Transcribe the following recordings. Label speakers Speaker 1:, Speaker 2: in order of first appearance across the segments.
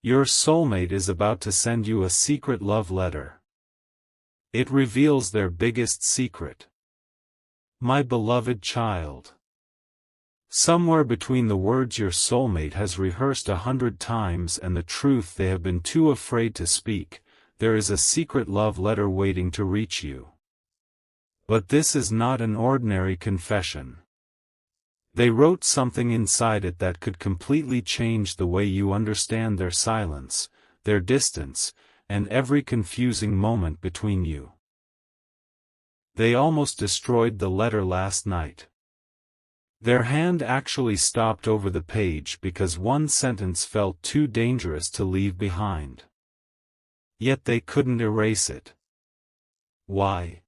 Speaker 1: Your soulmate is about to send you a secret love letter. It reveals their biggest secret. My beloved child. Somewhere between the words your soulmate has rehearsed 100 times and the truth they have been too afraid to speak, there is a secret love letter waiting to reach you. But this is not an ordinary confession. They wrote something inside it that could completely change the way you understand their silence, their distance, and every confusing moment between you. They almost destroyed the letter last night. Their hand actually stopped over the page because one sentence felt too dangerous to leave behind. Yet they couldn't erase it. Why?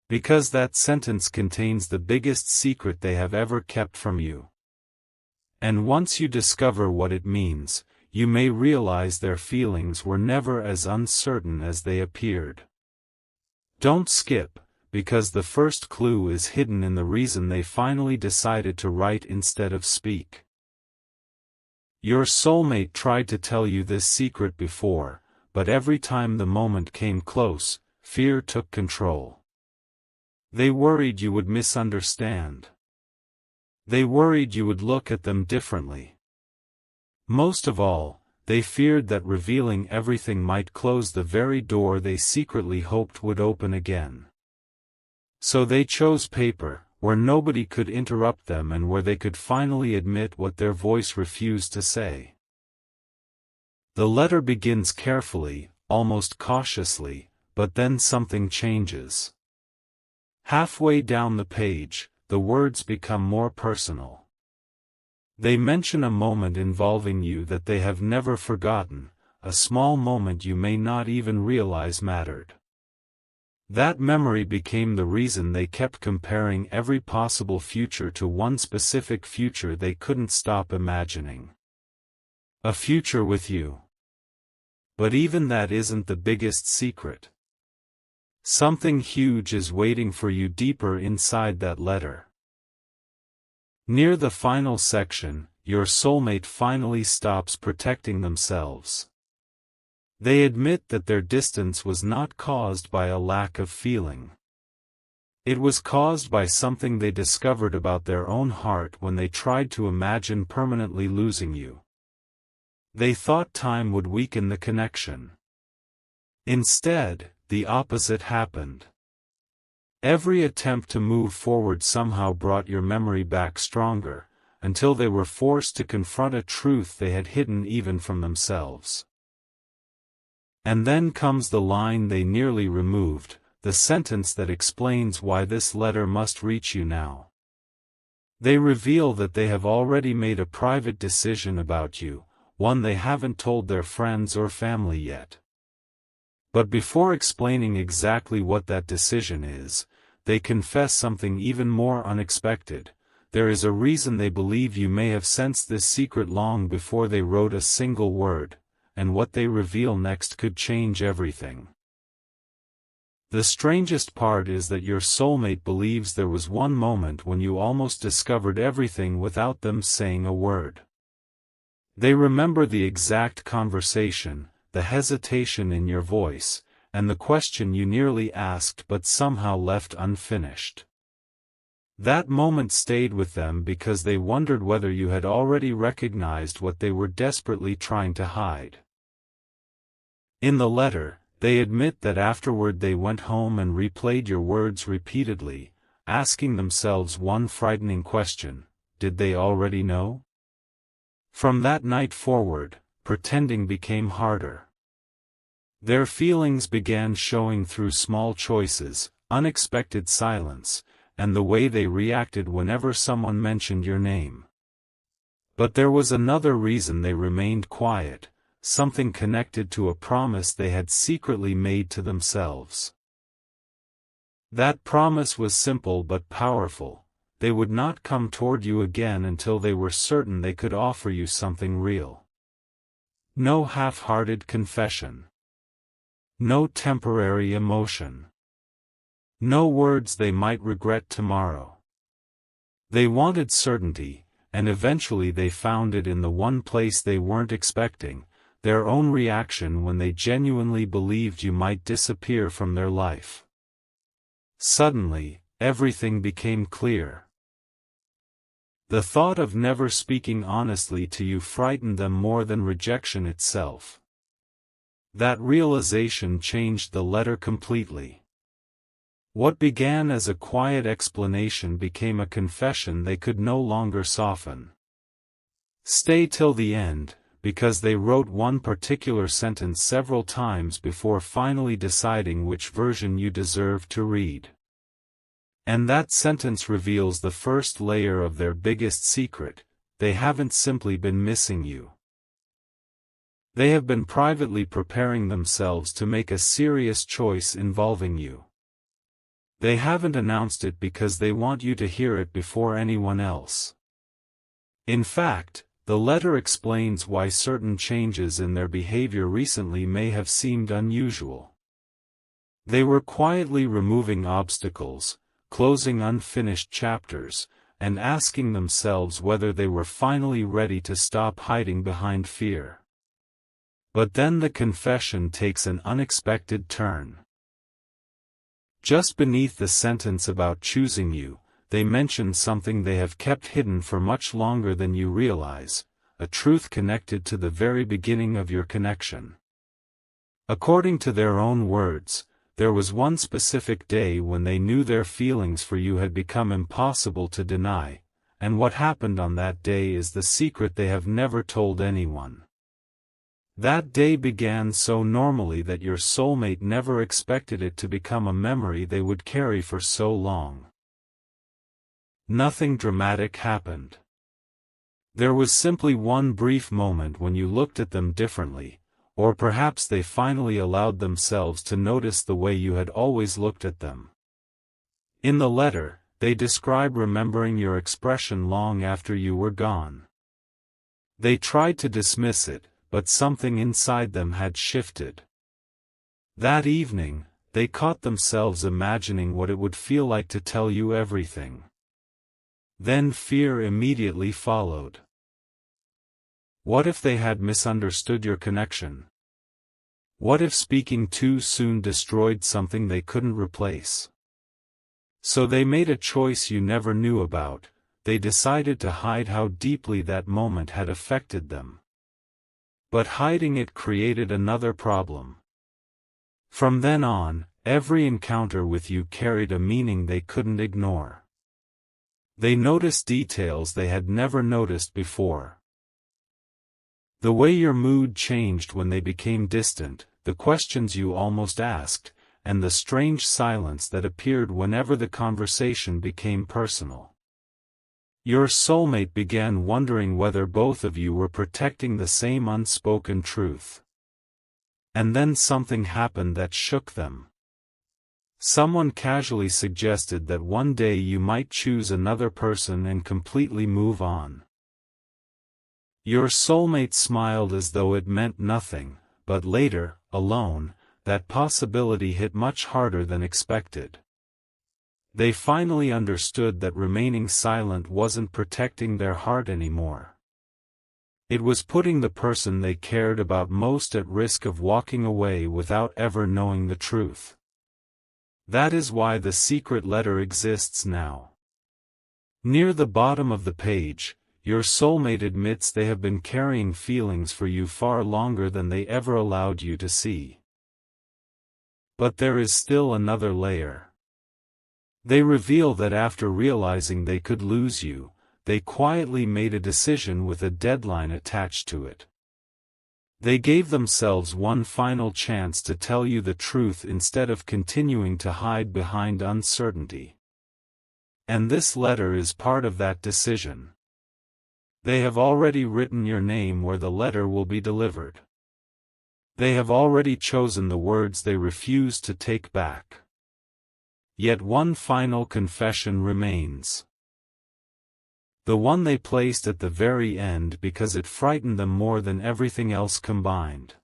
Speaker 1: Because that sentence contains the biggest secret they have ever kept from you. And once you discover what it means, you may realize their feelings were never as uncertain as they appeared. Don't skip, because the first clue is hidden in the reason they finally decided to write instead of speak. Your soulmate tried to tell you this secret before, but every time the moment came close, fear took control. They worried you would misunderstand. They worried you would look at them differently. Most of all, they feared that revealing everything might close the very door they secretly hoped would open again. So they chose paper, where nobody could interrupt them and where they could finally admit what their voice refused to say. The letter begins carefully, almost cautiously, but then something changes. Halfway down the page, the words become more personal. They mention a moment involving you that they have never forgotten, a small moment you may not even realize mattered. That memory became the reason they kept comparing every possible future to one specific future they couldn't stop imagining. A future with you. But even that isn't the biggest secret. Something huge is waiting for you deeper inside that letter. Near the final section, your soulmate finally stops protecting themselves. They admit that their distance was not caused by a lack of feeling. It was caused by something they discovered about their own heart when they tried to imagine permanently losing you. They thought time would weaken the connection. Instead, the opposite happened. Every attempt to move forward somehow brought your memory back stronger, until they were forced to confront a truth they had hidden even from themselves. And then comes the line they nearly removed, the sentence that explains why this letter must reach you now. They reveal that they have already made a private decision about you, one they haven't told their friends or family yet. But before explaining exactly what that decision is, they confess something even more unexpected. There is a reason they believe you may have sensed this secret long before they wrote a single word, and what they reveal next could change everything. The strangest part is that your soulmate believes there was one moment when you almost discovered everything without them saying a word. They remember the exact conversation, the hesitation in your voice, and the question you nearly asked but somehow left unfinished. That moment stayed with them because they wondered whether you had already recognized what they were desperately trying to hide. In the letter, they admit that afterward they went home and replayed your words repeatedly, asking themselves one frightening question: did they already know? From that night forward, pretending became harder. Their feelings began showing through small choices, unexpected silence, and the way they reacted whenever someone mentioned your name. But there was another reason they remained quiet, something connected to a promise they had secretly made to themselves. That promise was simple but powerful: they would not come toward you again until they were certain they could offer you something real. No half-hearted confession. No temporary emotion. No words they might regret tomorrow. They wanted certainty, and eventually they found it in the one place they weren't expecting, their own reaction when they genuinely believed you might disappear from their life. Suddenly, everything became clear. The thought of never speaking honestly to you frightened them more than rejection itself. That realization changed the letter completely. What began as a quiet explanation became a confession they could no longer soften. Stay till the end, because they wrote one particular sentence several times before finally deciding which version you deserved to read. And that sentence reveals the first layer of their biggest secret: they haven't simply been missing you. They have been privately preparing themselves to make a serious choice involving you. They haven't announced it because they want you to hear it before anyone else. In fact, the letter explains why certain changes in their behavior recently may have seemed unusual. They were quietly removing obstacles, closing unfinished chapters, and asking themselves whether they were finally ready to stop hiding behind fear. But then the confession takes an unexpected turn. Just beneath the sentence about choosing you, they mention something they have kept hidden for much longer than you realize, a truth connected to the very beginning of your connection. According to their own words, there was one specific day when they knew their feelings for you had become impossible to deny, and what happened on that day is the secret they have never told anyone. That day began so normally that your soulmate never expected it to become a memory they would carry for so long. Nothing dramatic happened. There was simply one brief moment when you looked at them differently, or perhaps they finally allowed themselves to notice the way you had always looked at them. In the letter, they describe remembering your expression long after you were gone. They tried to dismiss it, but something inside them had shifted. That evening, they caught themselves imagining what it would feel like to tell you everything. Then fear immediately followed. What if they had misunderstood your connection? What if speaking too soon destroyed something they couldn't replace? So they made a choice you never knew about. They decided to hide how deeply that moment had affected them. But hiding it created another problem. From then on, every encounter with you carried a meaning they couldn't ignore. They noticed details they had never noticed before. The way your mood changed when they became distant, the questions you almost asked, and the strange silence that appeared whenever the conversation became personal. Your soulmate began wondering whether both of you were protecting the same unspoken truth. And then something happened that shook them. Someone casually suggested that one day you might choose another person and completely move on. Your soulmate smiled as though it meant nothing, but later, alone, that possibility hit much harder than expected. They finally understood that remaining silent wasn't protecting their heart anymore. It was putting the person they cared about most at risk of walking away without ever knowing the truth. That is why the secret letter exists now. Near the bottom of the page, your soulmate admits they have been carrying feelings for you far longer than they ever allowed you to see. But there is still another layer. They reveal that after realizing they could lose you, they quietly made a decision with a deadline attached to it. They gave themselves one final chance to tell you the truth instead of continuing to hide behind uncertainty. And this letter is part of that decision. They have already written your name where the letter will be delivered. They have already chosen the words they refuse to take back. Yet one final confession remains. The one they placed at the very end because it frightened them more than everything else combined.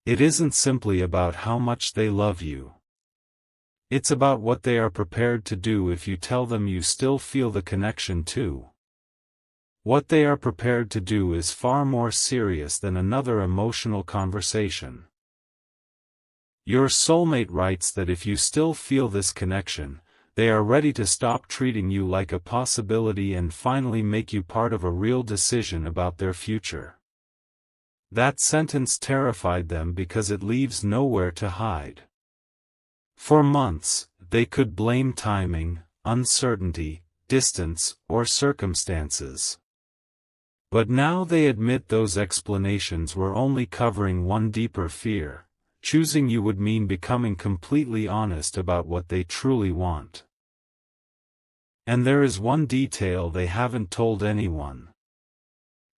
Speaker 1: It isn't simply about how much they love you. It's about what they are prepared to do if you tell them you still feel the connection too. What they are prepared to do is far more serious than another emotional conversation. Your soulmate writes that if you still feel this connection, they are ready to stop treating you like a possibility and finally make you part of a real decision about their future. That sentence terrified them because it leaves nowhere to hide. For months, they could blame timing, uncertainty, distance, or circumstances. But now they admit those explanations were only covering one deeper fear. Choosing you would mean becoming completely honest about what they truly want. And there is one detail they haven't told anyone.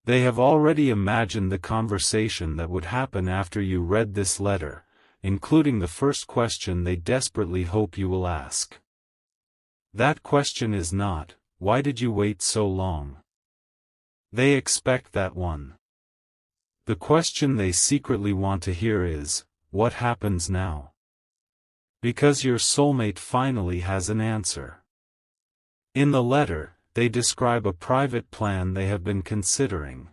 Speaker 1: They have already imagined the conversation that would happen after you read this letter, including the first question they desperately hope you will ask. That question is not, "Why did you wait so long?" They expect that one. The question they secretly want to hear is, "What happens now?" Because your soulmate finally has an answer. In the letter, they describe a private plan they have been considering.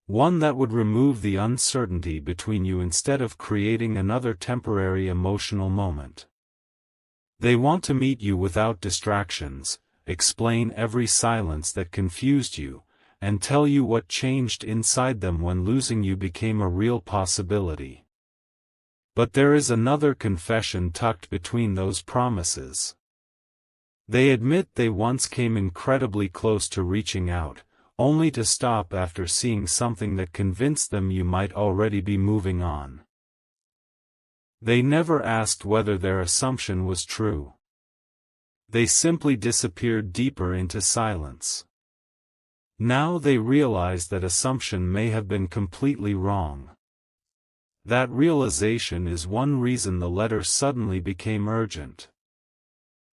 Speaker 1: One that would remove the uncertainty between you instead of creating another temporary emotional moment. They want to meet you without distractions, explain every silence that confused you, and tell you what changed inside them when losing you became a real possibility. But there is another confession tucked between those promises. They admit they once came incredibly close to reaching out, only to stop after seeing something that convinced them you might already be moving on. They never asked whether their assumption was true. They simply disappeared deeper into silence. Now they realize that assumption may have been completely wrong. That realization is one reason the letter suddenly became urgent.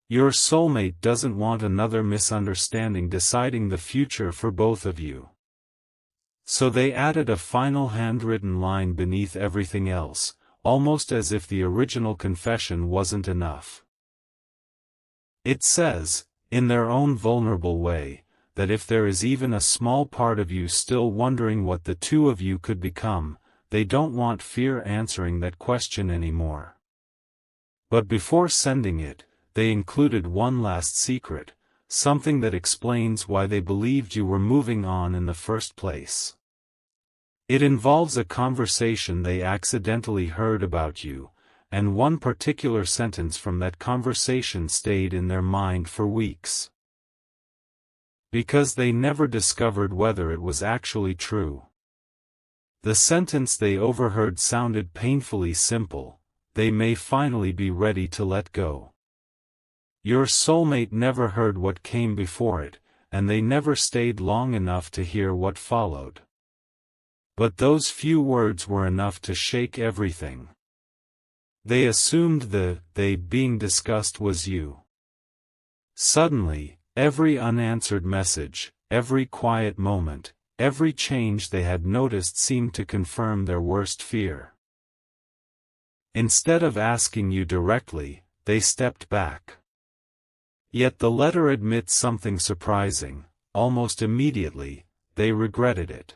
Speaker 1: Your soulmate doesn't want another misunderstanding deciding the future for both of you. So they added a final handwritten line beneath everything else, almost as if the original confession wasn't enough. It says, in their own vulnerable way, that if there is even a small part of you still wondering what the two of you could become, they don't want fear answering that question anymore. But before sending it, they included one last secret, something that explains why they believed you were moving on in the first place. It involves a conversation they accidentally heard about you, and one particular sentence from that conversation stayed in their mind for weeks. Because they never discovered whether it was actually true. The sentence they overheard sounded painfully simple: they may finally be ready to let go. Your soulmate never heard what came before it, and they never stayed long enough to hear what followed. But those few words were enough to shake everything. They assumed the "they" being discussed was you. Suddenly, every unanswered message, every quiet moment, every change they had noticed seemed to confirm their worst fear. Instead of asking you directly, they stepped back. Yet the letter admits something surprising: almost immediately, they regretted it.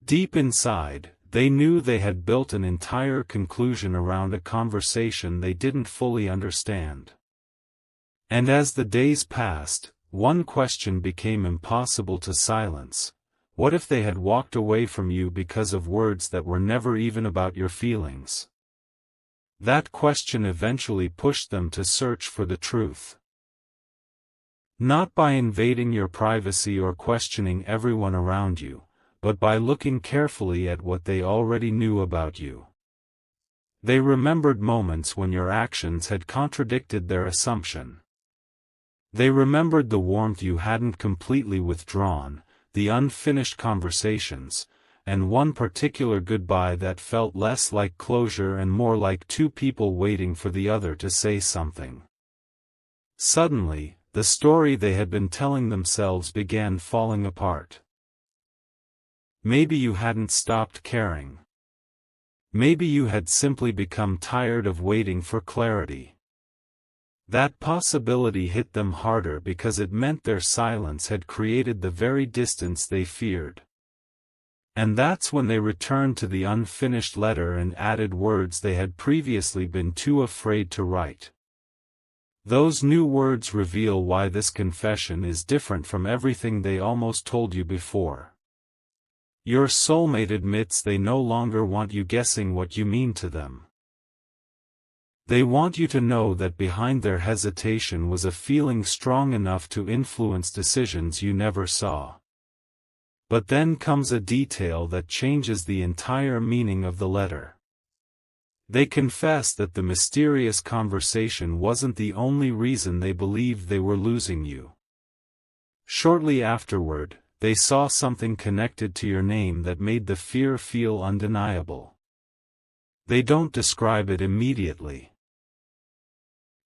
Speaker 1: Deep inside, they knew they had built an entire conclusion around a conversation they didn't fully understand. And as the days passed, one question became impossible to silence: what if they had walked away from you because of words that were never even about your feelings? That question eventually pushed them to search for the truth. Not by invading your privacy or questioning everyone around you, but by looking carefully at what they already knew about you. They remembered moments when your actions had contradicted their assumption. They remembered the warmth you hadn't completely withdrawn, the unfinished conversations, and one particular goodbye that felt less like closure and more like two people waiting for the other to say something. Suddenly, the story they had been telling themselves began falling apart. Maybe you hadn't stopped caring. Maybe you had simply become tired of waiting for clarity. That possibility hit them harder because it meant their silence had created the very distance they feared. And that's when they returned to the unfinished letter and added words they had previously been too afraid to write. Those new words reveal why this confession is different from everything they almost told you before. Your soulmate admits they no longer want you guessing what you mean to them. They want you to know that behind their hesitation was a feeling strong enough to influence decisions you never saw. But then comes a detail that changes the entire meaning of the letter. They confess that the mysterious conversation wasn't the only reason they believed they were losing you. Shortly afterward, they saw something connected to your name that made the fear feel undeniable. They don't describe it immediately.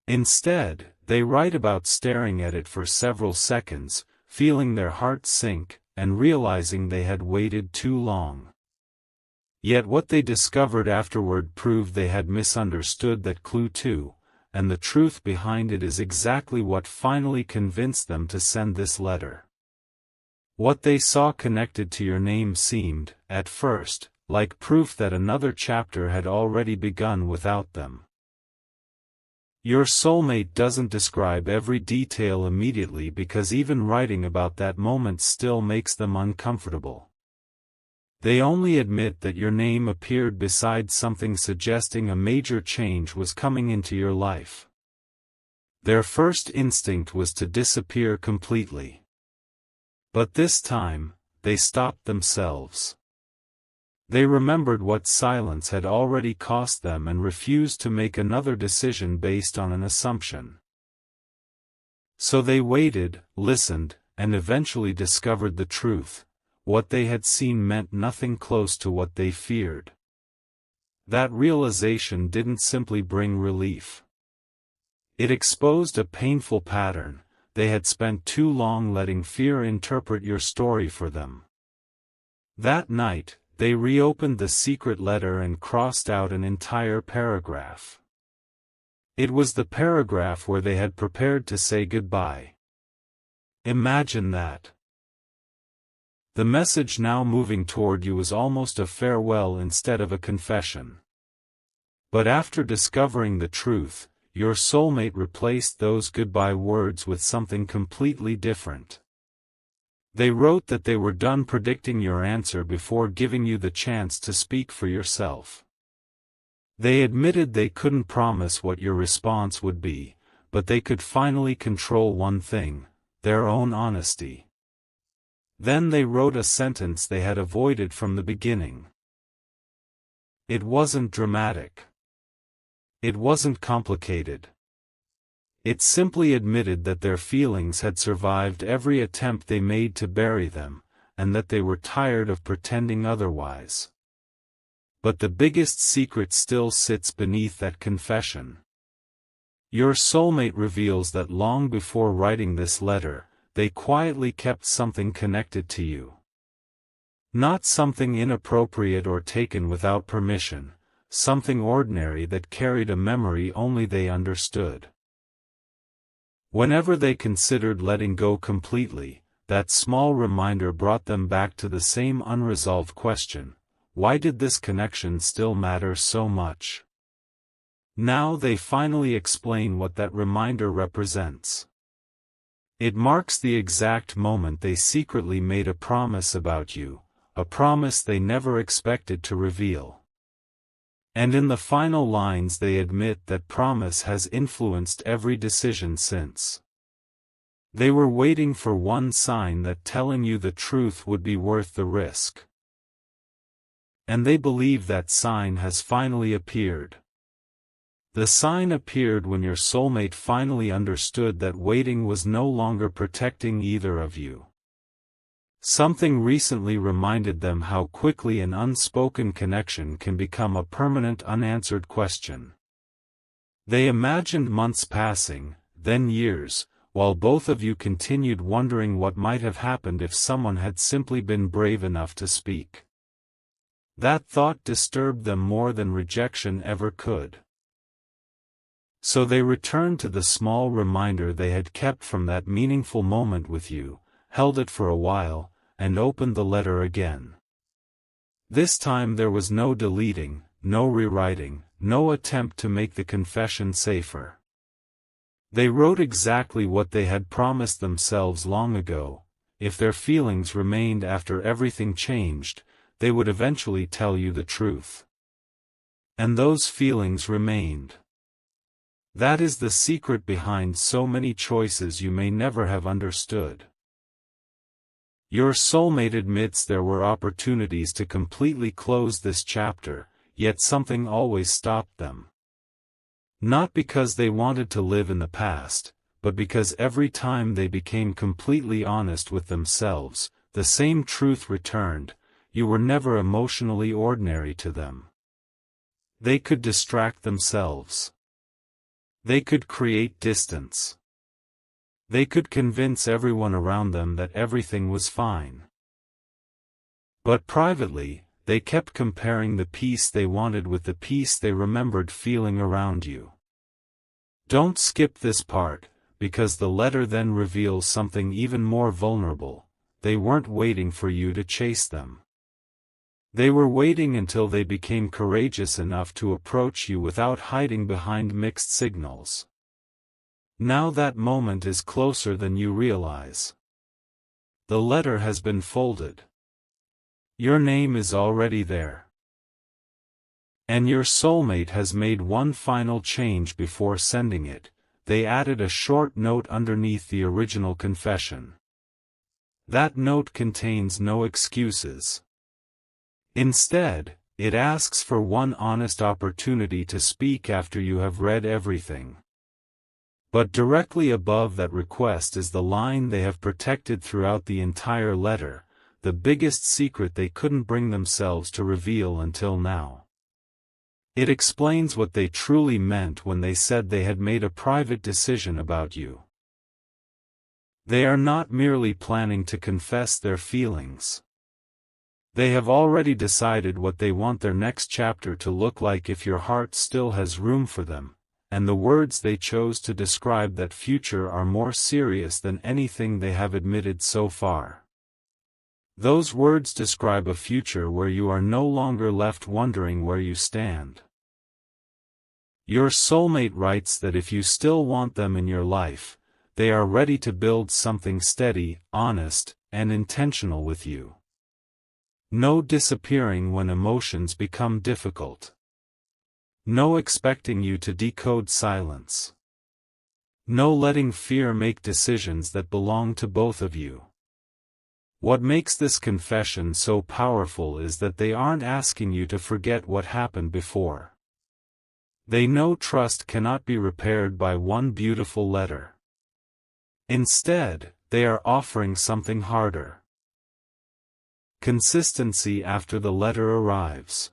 Speaker 1: Instead, they write about staring at it for several seconds, feeling their hearts sink, and realizing they had waited too long. Yet what they discovered afterward proved they had misunderstood that clue too, and the truth behind it is exactly what finally convinced them to send this letter. What they saw connected to your name seemed, at first, like proof that another chapter had already begun without them. Your soulmate doesn't describe every detail immediately because even writing about that moment still makes them uncomfortable. They only admit that your name appeared beside something suggesting a major change was coming into your life. Their first instinct was to disappear completely. But this time, they stopped themselves. They remembered what silence had already cost them and refused to make another decision based on an assumption. So they waited, listened, and eventually discovered the truth. What they had seen meant nothing close to what they feared. That realization didn't simply bring relief. It exposed a painful pattern. They had spent too long letting fear interpret your story for them. That night, they reopened the secret letter and crossed out an entire paragraph. It was the paragraph where they had prepared to say goodbye. Imagine that. The message now moving toward you was almost a farewell instead of a confession. But after discovering the truth, your soulmate replaced those goodbye words with something completely different. They wrote that they were done predicting your answer before giving you the chance to speak for yourself. They admitted they couldn't promise what your response would be, but they could finally control one thing: their own honesty. Then they wrote a sentence they had avoided from the beginning. It wasn't dramatic. It wasn't complicated. It simply admitted that their feelings had survived every attempt they made to bury them, and that they were tired of pretending otherwise. But the biggest secret still sits beneath that confession. Your soulmate reveals that long before writing this letter, they quietly kept something connected to you. Not something inappropriate or taken without permission, something ordinary that carried a memory only they understood. Whenever they considered letting go completely, that small reminder brought them back to the same unresolved question: why did this connection still matter so much? Now they finally explain what that reminder represents. It marks the exact moment they secretly made a promise about you, a promise they never expected to reveal. And in the final lines they admit that promise has influenced every decision since. They were waiting for one sign that telling you the truth would be worth the risk. And they believe that sign has finally appeared. The sign appeared when your soulmate finally understood that waiting was no longer protecting either of you. Something recently reminded them how quickly an unspoken connection can become a permanent unanswered question. They imagined months passing, then years, while both of you continued wondering what might have happened if someone had simply been brave enough to speak. That thought disturbed them more than rejection ever could. So they returned to the small reminder they had kept from that meaningful moment with you, held it for a while, and opened the letter again. This time there was no deleting, no rewriting, no attempt to make the confession safer. They wrote exactly what they had promised themselves long ago: if their feelings remained after everything changed, they would eventually tell you the truth. And those feelings remained. That is the secret behind so many choices you may never have understood. Your soulmate admits there were opportunities to completely close this chapter, yet something always stopped them. Not because they wanted to live in the past, but because every time they became completely honest with themselves, the same truth returned: you were never emotionally ordinary to them. They could distract themselves. They could create distance. They could convince everyone around them that everything was fine. But privately, they kept comparing the peace they wanted with the peace they remembered feeling around you. Don't skip this part, because the letter then reveals something even more vulnerable: they weren't waiting for you to chase them. They were waiting until they became courageous enough to approach you without hiding behind mixed signals. Now that moment is closer than you realize. The letter has been folded. Your name is already there. And your soulmate has made one final change before sending it: they added a short note underneath the original confession. That note contains no excuses. Instead, it asks for one honest opportunity to speak after you have read everything. But directly above that request is the line they have protected throughout the entire letter, the biggest secret they couldn't bring themselves to reveal until now. It explains what they truly meant when they said they had made a private decision about you. They are not merely planning to confess their feelings. They have already decided what they want their next chapter to look like if your heart still has room for them, and the words they chose to describe that future are more serious than anything they have admitted so far. Those words describe a future where you are no longer left wondering where you stand. Your soulmate writes that if you still want them in your life, they are ready to build something steady, honest, and intentional with you. No disappearing when emotions become difficult. No expecting you to decode silence. No letting fear make decisions that belong to both of you. What makes this confession so powerful is that they aren't asking you to forget what happened before. They know trust cannot be repaired by one beautiful letter. Instead, they are offering something harder. Consistency after the letter arrives.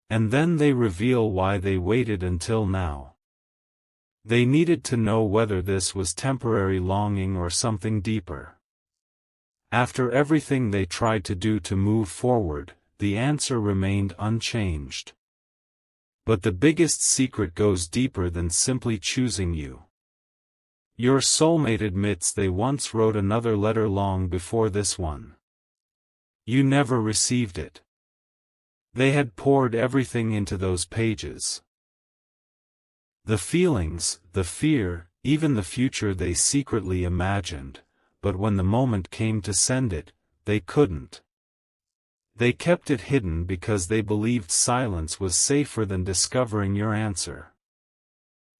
Speaker 1: And then they reveal why they waited until now. They needed to know whether this was temporary longing or something deeper. After everything they tried to do to move forward, the answer remained unchanged. But the biggest secret goes deeper than simply choosing you. Your soulmate admits they once wrote another letter long before this one. You never received it. They had poured everything into those pages. The feelings, the fear, even the future they secretly imagined, but when the moment came to send it, they couldn't. They kept it hidden because they believed silence was safer than discovering your answer.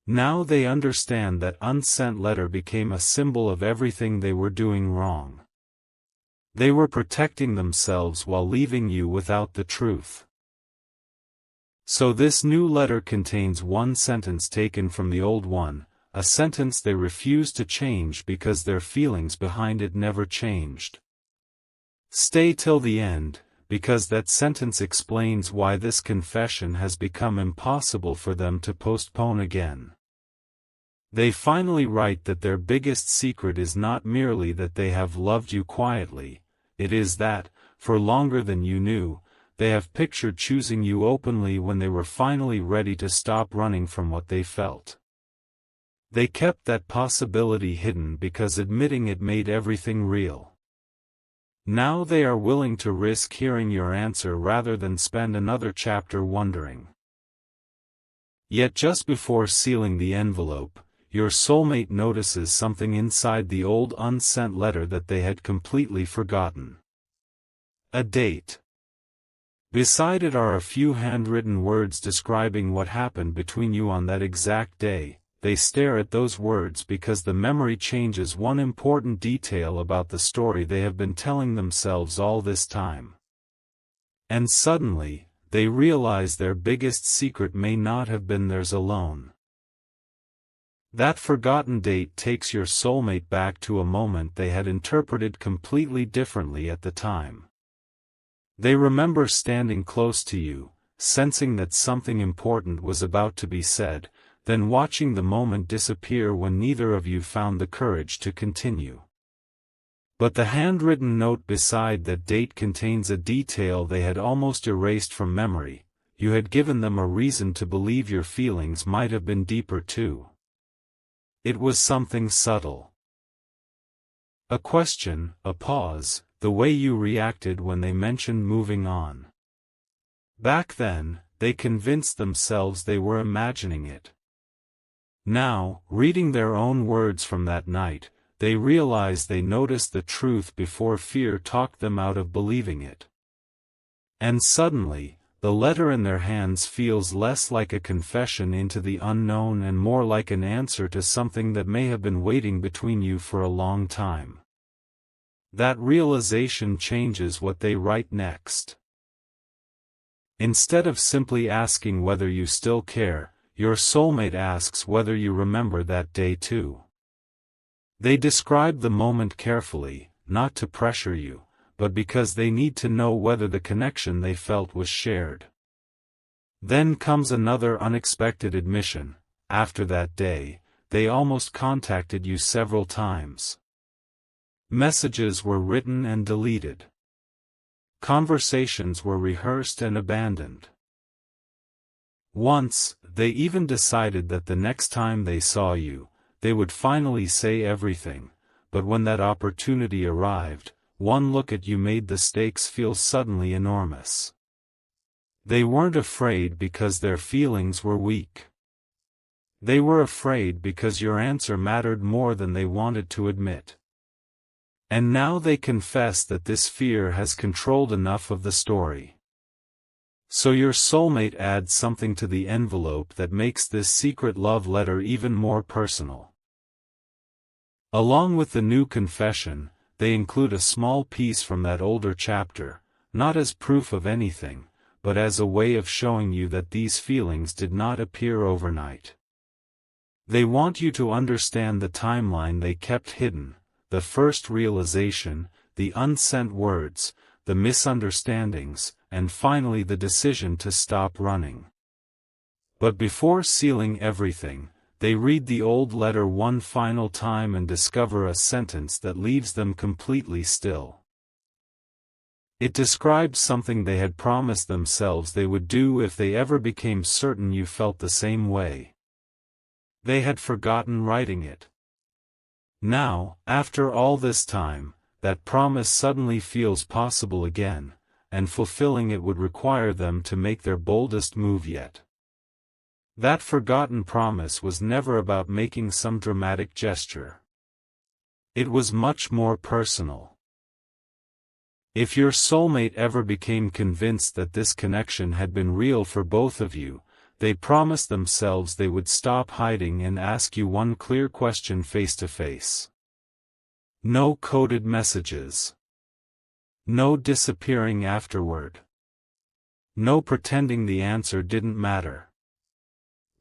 Speaker 1: Now they understand that unsent letter became a symbol of everything they were doing wrong. They were protecting themselves while leaving you without the truth. So this new letter contains one sentence taken from the old one, a sentence they refuse to change because their feelings behind it never changed. Stay till the end, because that sentence explains why this confession has become impossible for them to postpone again. They finally write that their biggest secret is not merely that they have loved you quietly, it is that, for longer than you knew, they have pictured choosing you openly when they were finally ready to stop running from what they felt. They kept that possibility hidden because admitting it made everything real. Now they are willing to risk hearing your answer rather than spend another chapter wondering. Yet just before sealing the envelope, your soulmate notices something inside the old unsent letter that they had completely forgotten. A date. Beside it are a few handwritten words describing what happened between you on that exact day. They stare at those words because the memory changes one important detail about the story they have been telling themselves all this time. And suddenly, they realize their biggest secret may not have been theirs alone. That forgotten date takes your soulmate back to a moment they had interpreted completely differently at the time. They remember standing close to you, sensing that something important was about to be said, then watching the moment disappear when neither of you found the courage to continue. But the handwritten note beside that date contains a detail they had almost erased from memory. You had given them a reason to believe your feelings might have been deeper too. It was something subtle. A question, a pause, the way you reacted when they mentioned moving on. Back then, they convinced themselves they were imagining it. Now, reading their own words from that night, they realize they noticed the truth before fear talked them out of believing it. And suddenly, the letter in their hands feels less like a confession into the unknown and more like an answer to something that may have been waiting between you for a long time. That realization changes what they write next. Instead of simply asking whether you still care, your soulmate asks whether you remember that day too. They describe the moment carefully, not to pressure you, but because they need to know whether the connection they felt was shared. Then comes another unexpected admission. After that day, they almost contacted you several times. Messages were written and deleted. Conversations were rehearsed and abandoned. Once, they even decided that the next time they saw you, they would finally say everything, but when that opportunity arrived, one look at you made the stakes feel suddenly enormous. They weren't afraid because their feelings were weak. They were afraid because your answer mattered more than they wanted to admit. And now they confess that this fear has controlled enough of the story. So your soulmate adds something to the envelope that makes this secret love letter even more personal. Along with the new confession, they include a small piece from that older chapter, not as proof of anything, but as a way of showing you that these feelings did not appear overnight. They want you to understand the timeline they kept hidden, the first realization, the unsent words, the misunderstandings, and finally the decision to stop running. But before sealing everything, they read the old letter one final time and discover a sentence that leaves them completely still. It describes something they had promised themselves they would do if they ever became certain you felt the same way. They had forgotten writing it. Now, after all this time, that promise suddenly feels possible again, and fulfilling it would require them to make their boldest move yet. That forgotten promise was never about making some dramatic gesture. It was much more personal. If your soulmate ever became convinced that this connection had been real for both of you, they promised themselves they would stop hiding and ask you one clear question face to face. No coded messages. No disappearing afterward. No pretending the answer didn't matter.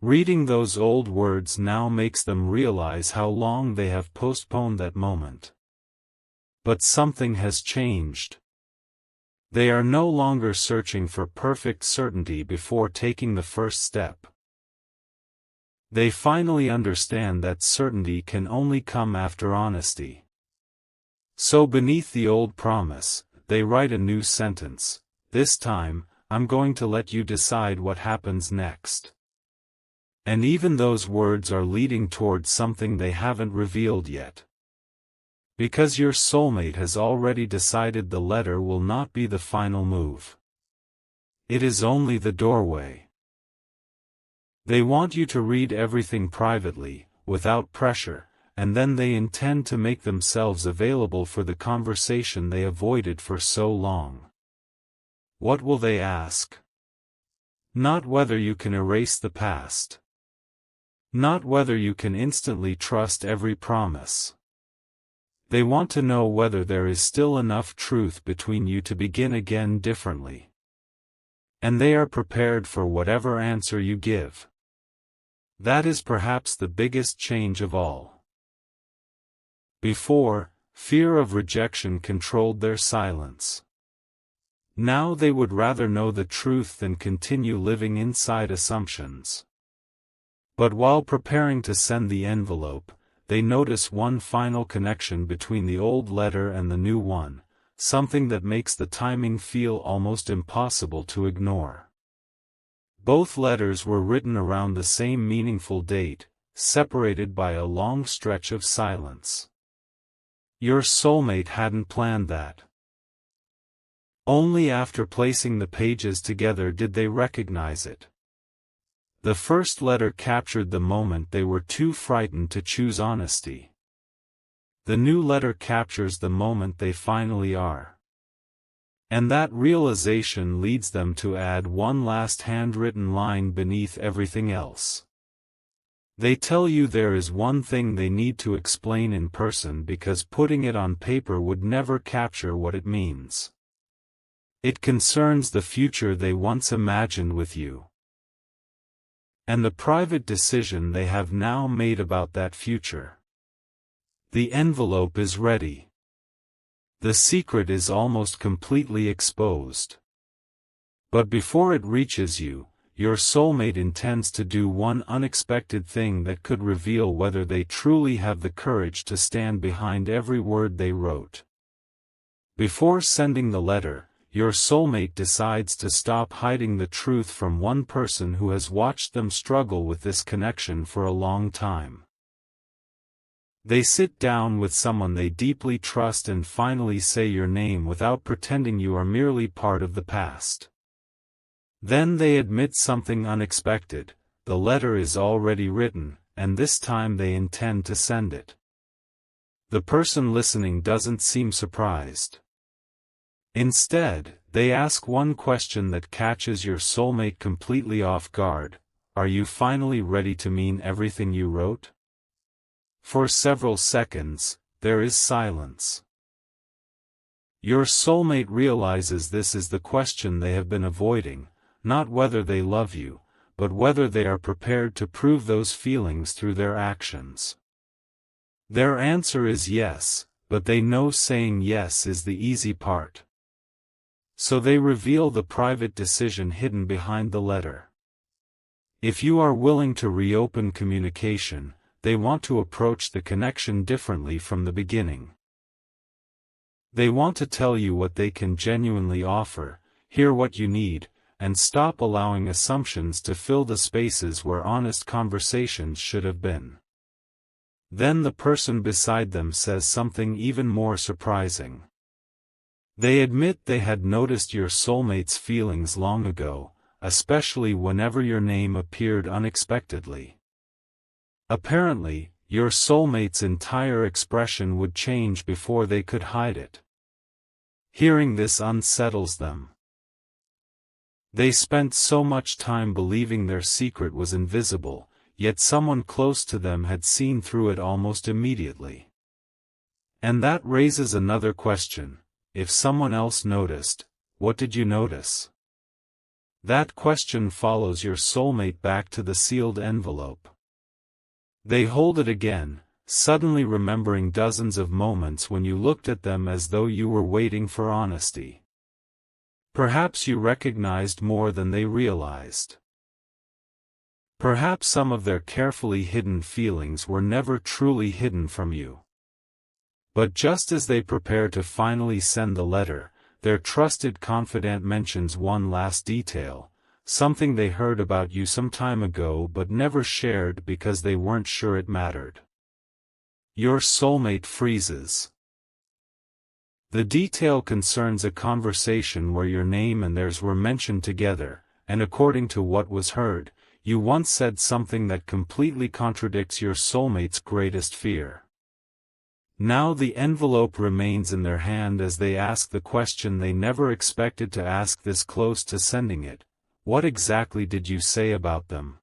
Speaker 1: Reading those old words now makes them realize how long they have postponed that moment. But something has changed. They are no longer searching for perfect certainty before taking the first step. They finally understand that certainty can only come after honesty. So beneath the old promise, they write a new sentence. This time, I'm going to let you decide what happens next. And even those words are leading towards something they haven't revealed yet. Because your soulmate has already decided the letter will not be the final move. It is only the doorway. They want you to read everything privately, without pressure, and then they intend to make themselves available for the conversation they avoided for so long. What will they ask? Not whether you can erase the past. Not whether you can instantly trust every promise. They want to know whether there is still enough truth between you to begin again differently. And they are prepared for whatever answer you give. That is perhaps the biggest change of all. Before, fear of rejection controlled their silence. Now they would rather know the truth than continue living inside assumptions. But while preparing to send the envelope, they notice one final connection between the old letter and the new one, something that makes the timing feel almost impossible to ignore. Both letters were written around the same meaningful date, separated by a long stretch of silence. Your soulmate hadn't planned that. Only after placing the pages together did they recognize it. The first letter captured the moment they were too frightened to choose honesty. The new letter captures the moment they finally are. And that realization leads them to add one last handwritten line beneath everything else. They tell you there is one thing they need to explain in person because putting it on paper would never capture what it means. It concerns the future they once imagined with you. And the private decision they have now made about that future. The envelope is ready. The secret is almost completely exposed. But before it reaches you, your soulmate intends to do one unexpected thing that could reveal whether they truly have the courage to stand behind every word they wrote. Before sending the letter, your soulmate decides to stop hiding the truth from one person who has watched them struggle with this connection for a long time. They sit down with someone they deeply trust and finally say your name without pretending you are merely part of the past. Then they admit something unexpected: the letter is already written, and this time they intend to send it. The person listening doesn't seem surprised. Instead, they ask one question that catches your soulmate completely off guard: are you finally ready to mean everything you wrote? For several seconds, there is silence. Your soulmate realizes this is the question they have been avoiding, not whether they love you, but whether they are prepared to prove those feelings through their actions. Their answer is yes, but they know saying yes is the easy part. So they reveal the private decision hidden behind the letter. If you are willing to reopen communication, they want to approach the connection differently from the beginning. They want to tell you what they can genuinely offer, hear what you need, and stop allowing assumptions to fill the spaces where honest conversations should have been. Then the person beside them says something even more surprising. They admit they had noticed your soulmate's feelings long ago, especially whenever your name appeared unexpectedly. Apparently, your soulmate's entire expression would change before they could hide it. Hearing this unsettles them. They spent so much time believing their secret was invisible, yet someone close to them had seen through it almost immediately. And that raises another question: if someone else noticed, what did you notice? That question follows your soulmate back to the sealed envelope. They hold it again, suddenly remembering dozens of moments when you looked at them as though you were waiting for honesty. Perhaps you recognized more than they realized. Perhaps some of their carefully hidden feelings were never truly hidden from you. But just as they prepare to finally send the letter, their trusted confidant mentions one last detail, something they heard about you some time ago but never shared because they weren't sure it mattered. Your soulmate freezes. The detail concerns a conversation where your name and theirs were mentioned together, and according to what was heard, you once said something that completely contradicts your soulmate's greatest fear. Now the envelope remains in their hand as they ask the question they never expected to ask this close to sending it: what exactly did you say about them?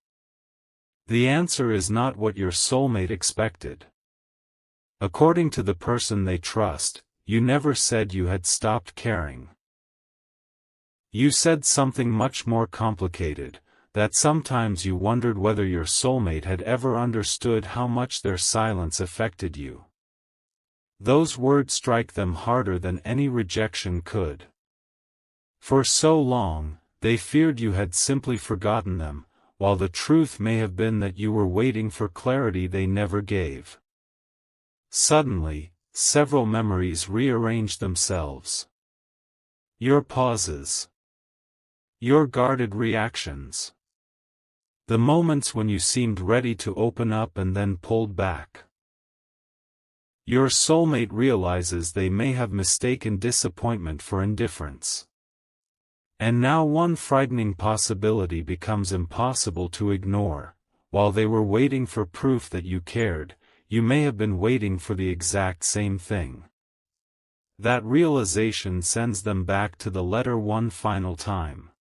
Speaker 1: The answer is not what your soulmate expected. According to the person they trust, you never said you had stopped caring. You said something much more complicated, that sometimes you wondered whether your soulmate had ever understood how much their silence affected you. Those words strike them harder than any rejection could. For so long, they feared you had simply forgotten them, while the truth may have been that you were waiting for clarity they never gave. Suddenly, several memories rearranged themselves. Your pauses. Your guarded reactions. The moments when you seemed ready to open up and then pulled back. Your soulmate realizes they may have mistaken disappointment for indifference. And now one frightening possibility becomes impossible to ignore: while they were waiting for proof that you cared, you may have been waiting for the exact same thing. That realization sends them back to the letter one final time.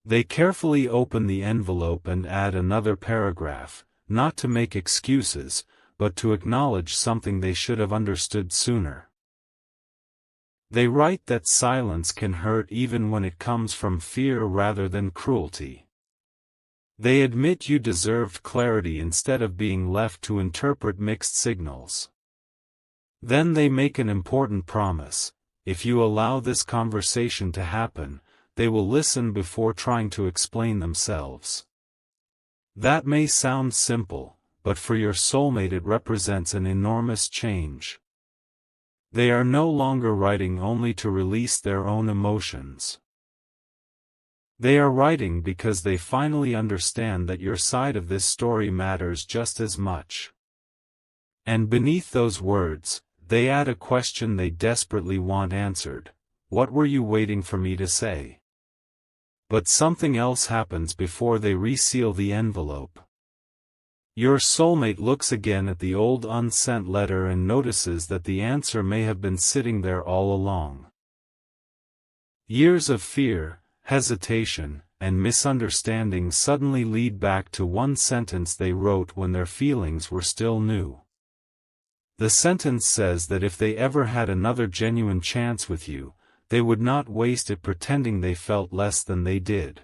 Speaker 1: They carefully open the envelope and add another paragraph, not to make excuses, but to acknowledge something they should have understood sooner. They write that silence can hurt even when it comes from fear rather than cruelty. They admit you deserved clarity instead of being left to interpret mixed signals. Then they make an important promise: if you allow this conversation to happen, they will listen before trying to explain themselves. That may sound simple, but for your soulmate it represents an enormous change. They are no longer writing only to release their own emotions. They are writing because they finally understand that your side of this story matters just as much. And beneath those words, they add a question they desperately want answered: what were you waiting for me to say? But something else happens before they reseal the envelope. Your soulmate looks again at the old unsent letter and notices that the answer may have been sitting there all along. Years of fear, hesitation, and misunderstanding suddenly lead back to one sentence they wrote when their feelings were still new. The sentence says that if they ever had another genuine chance with you, they would not waste it pretending they felt less than they did.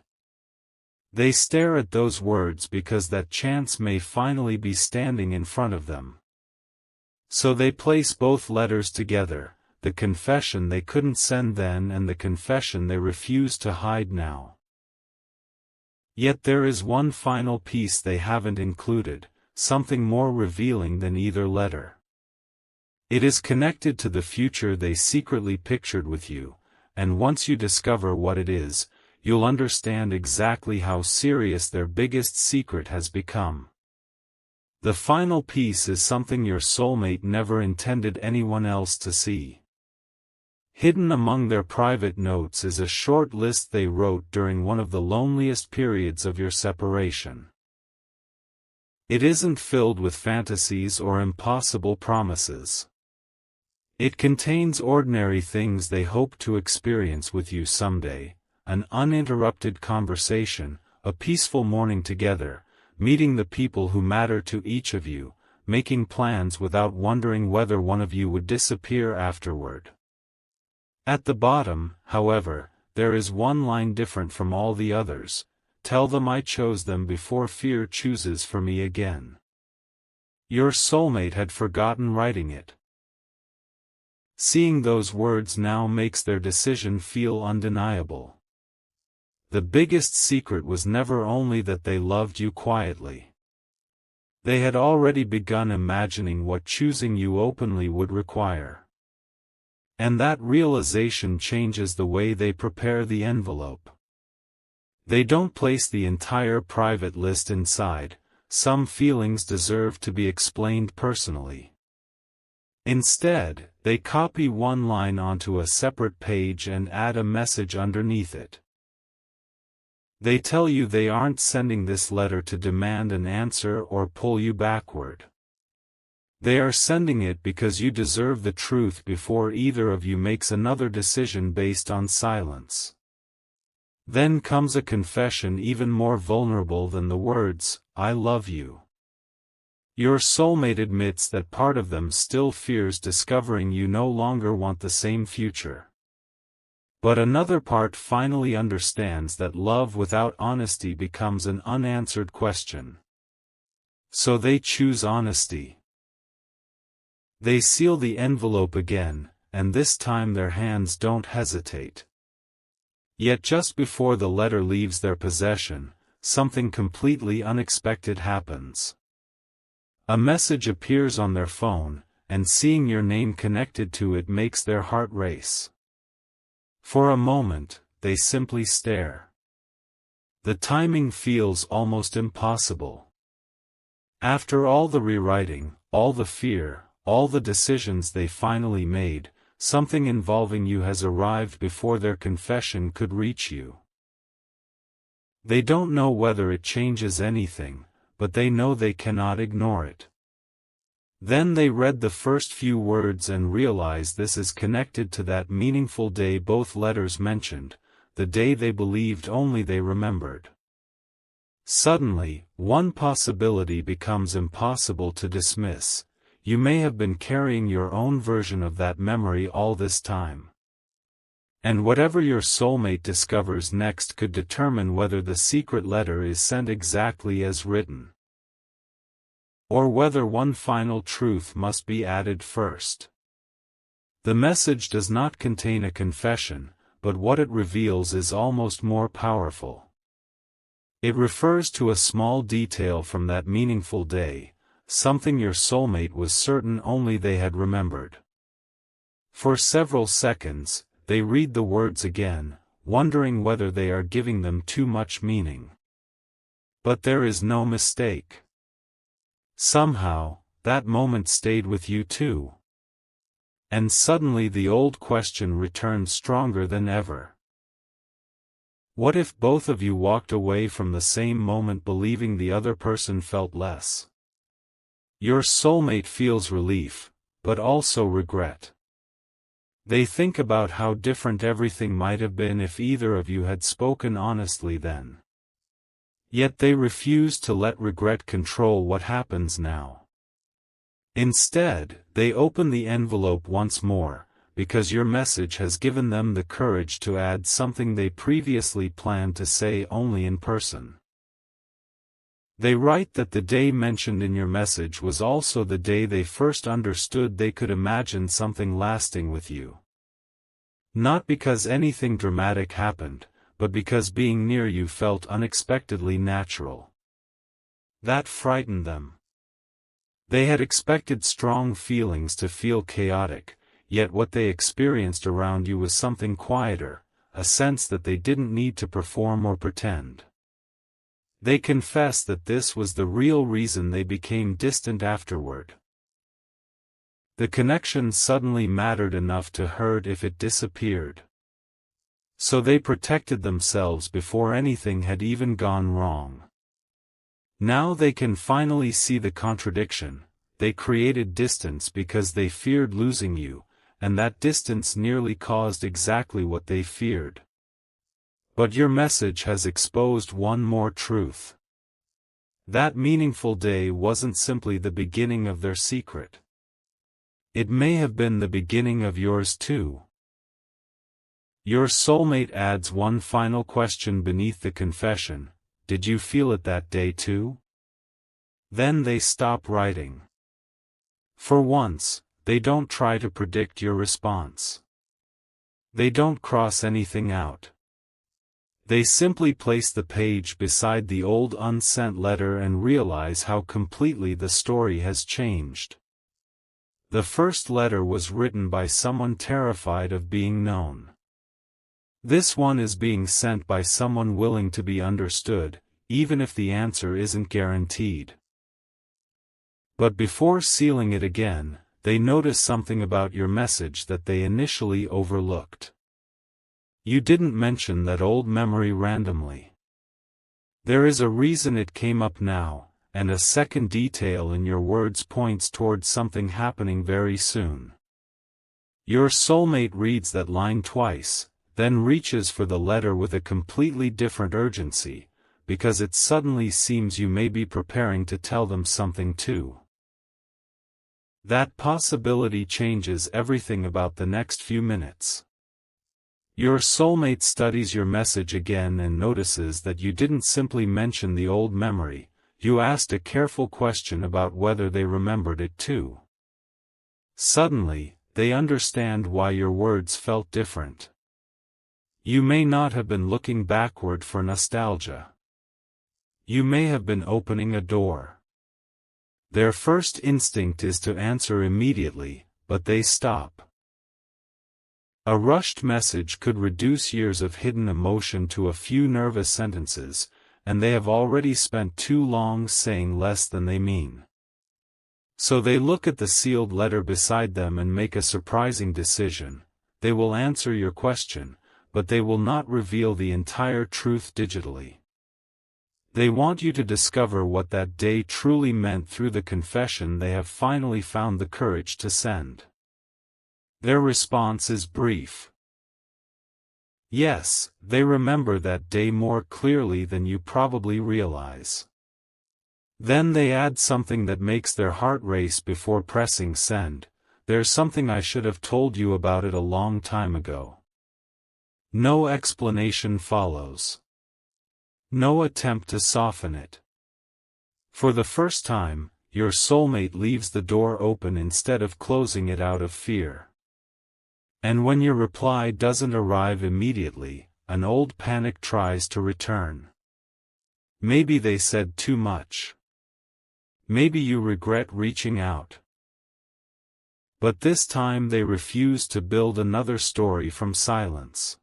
Speaker 1: They stare at those words because that chance may finally be standing in front of them. So they place both letters together, the confession they couldn't send then and the confession they refuse to hide now. Yet there is one final piece they haven't included, something more revealing than either letter. It is connected to the future they secretly pictured with you, and once you discover what it is, you'll understand exactly how serious their biggest secret has become. The final piece is something your soulmate never intended anyone else to see. Hidden among their private notes is a short list they wrote during one of the loneliest periods of your separation. It isn't filled with fantasies or impossible promises. It contains ordinary things they hope to experience with you someday: an uninterrupted conversation, a peaceful morning together, meeting the people who matter to each of you, making plans without wondering whether one of you would disappear afterward. At the bottom, however, there is one line different from all the others: tell them I chose them before fear chooses for me again. Your soulmate had forgotten writing it. Seeing those words now makes their decision feel undeniable. The biggest secret was never only that they loved you quietly. They had already begun imagining what choosing you openly would require. And that realization changes the way they prepare the envelope. They don't place the entire private list inside. Some feelings deserve to be explained personally. Instead, they copy one line onto a separate page and add a message underneath it. They tell you they aren't sending this letter to demand an answer or pull you backward. They are sending it because you deserve the truth before either of you makes another decision based on silence. Then comes a confession even more vulnerable than the words, "I love you." Your soulmate admits that part of them still fears discovering you no longer want the same future. But another part finally understands that love without honesty becomes an unanswered question. So they choose honesty. They seal the envelope again, and this time their hands don't hesitate. Yet just before the letter leaves their possession, something completely unexpected happens. A message appears on their phone, and seeing your name connected to it makes their heart race. For a moment, they simply stare. The timing feels almost impossible. After all the rewriting, all the fear, all the decisions they finally made, something involving you has arrived before their confession could reach you. They don't know whether it changes anything, but they know they cannot ignore it. Then they read the first few words and realize this is connected to that meaningful day both letters mentioned, the day they believed only they remembered. Suddenly, one possibility becomes impossible to dismiss. You may have been carrying your own version of that memory all this time. And whatever your soulmate discovers next could determine whether the secret letter is sent exactly as written, or whether one final truth must be added first. The message does not contain a confession, but what it reveals is almost more powerful. It refers to a small detail from that meaningful day, something your soulmate was certain only they had remembered. For several seconds, they read the words again, wondering whether they are giving them too much meaning. But there is no mistake. Somehow, that moment stayed with you too. And suddenly the old question returned stronger than ever. What if both of you walked away from the same moment believing the other person felt less? Your soulmate feels relief, but also regret. They think about how different everything might have been if either of you had spoken honestly then. Yet they refuse to let regret control what happens now. Instead, they open the envelope once more, because your message has given them the courage to add something they previously planned to say only in person. They write that the day mentioned in your message was also the day they first understood they could imagine something lasting with you. Not because anything dramatic happened, but because being near you felt unexpectedly natural. That frightened them. They had expected strong feelings to feel chaotic, yet what they experienced around you was something quieter, a sense that they didn't need to perform or pretend. They confess that this was the real reason they became distant afterward. The connection suddenly mattered enough to hurt if it disappeared. So they protected themselves before anything had even gone wrong. Now they can finally see the contradiction. They created distance because they feared losing you, and that distance nearly caused exactly what they feared. But your message has exposed one more truth. That meaningful day wasn't simply the beginning of their secret. It may have been the beginning of yours too. Your soulmate adds one final question beneath the confession: did you feel it that day too? Then they stop writing. For once, they don't try to predict your response. They don't cross anything out. They simply place the page beside the old unsent letter and realize how completely the story has changed. The first letter was written by someone terrified of being known. This one is being sent by someone willing to be understood, even if the answer isn't guaranteed. But before sealing it again, they notice something about your message that they initially overlooked. You didn't mention that old memory randomly. There is a reason it came up now, and a second detail in your words points towards something happening very soon. Your soulmate reads that line twice, then reaches for the letter with a completely different urgency, because it suddenly seems you may be preparing to tell them something too. That possibility changes everything about the next few minutes. Your soulmate studies your message again and notices that you didn't simply mention the old memory, you asked a careful question about whether they remembered it too. Suddenly, they understand why your words felt different. You may not have been looking backward for nostalgia. You may have been opening a door. Their first instinct is to answer immediately, but they stop. A rushed message could reduce years of hidden emotion to a few nervous sentences, and they have already spent too long saying less than they mean. So they look at the sealed letter beside them and make a surprising decision. They will answer your question, but they will not reveal the entire truth digitally. They want you to discover what that day truly meant through the confession they have finally found the courage to send. Their response is brief. Yes, they remember that day more clearly than you probably realize. Then they add something that makes their heart race before pressing send. There's something I should have told you about it a long time ago. No explanation follows. No attempt to soften it. For the first time, your soulmate leaves the door open instead of closing it out of fear. And when your reply doesn't arrive immediately, an old panic tries to return. Maybe they said too much. Maybe you regret reaching out. But this time they refuse to build another story from silence.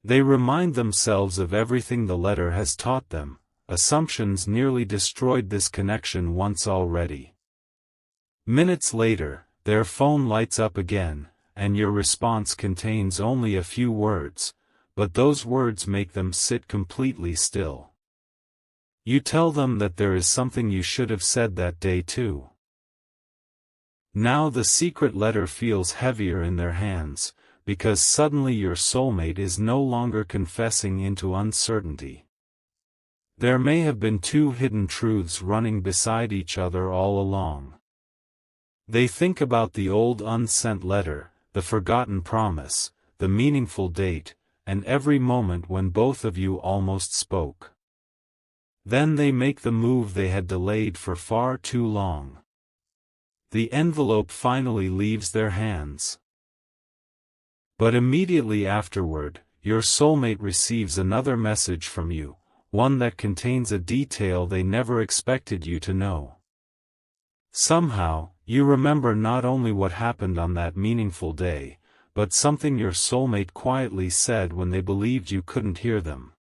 Speaker 1: They remind themselves of everything the letter has taught them. Assumptions nearly destroyed this connection once already. Minutes later, their phone lights up again, and your response contains only a few words, but those words make them sit completely still. You tell them that there is something you should have said that day too. Now the secret letter feels heavier in their hands, because suddenly your soulmate is no longer confessing into uncertainty. There may have been two hidden truths running beside each other all along. They think about the old unsent letter, the forgotten promise, the meaningful date, and every moment when both of you almost spoke. Then they make the move they had delayed for far too long. The envelope finally leaves their hands. But immediately afterward, your soulmate receives another message from you, one that contains a detail they never expected you to know. Somehow, you remember not only what happened on that meaningful day, but something your soulmate quietly said when they believed you couldn't hear them.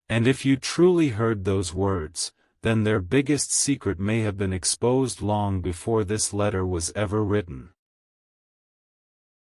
Speaker 1: And if you truly heard those words, then their biggest secret may have been exposed long before this letter was ever written.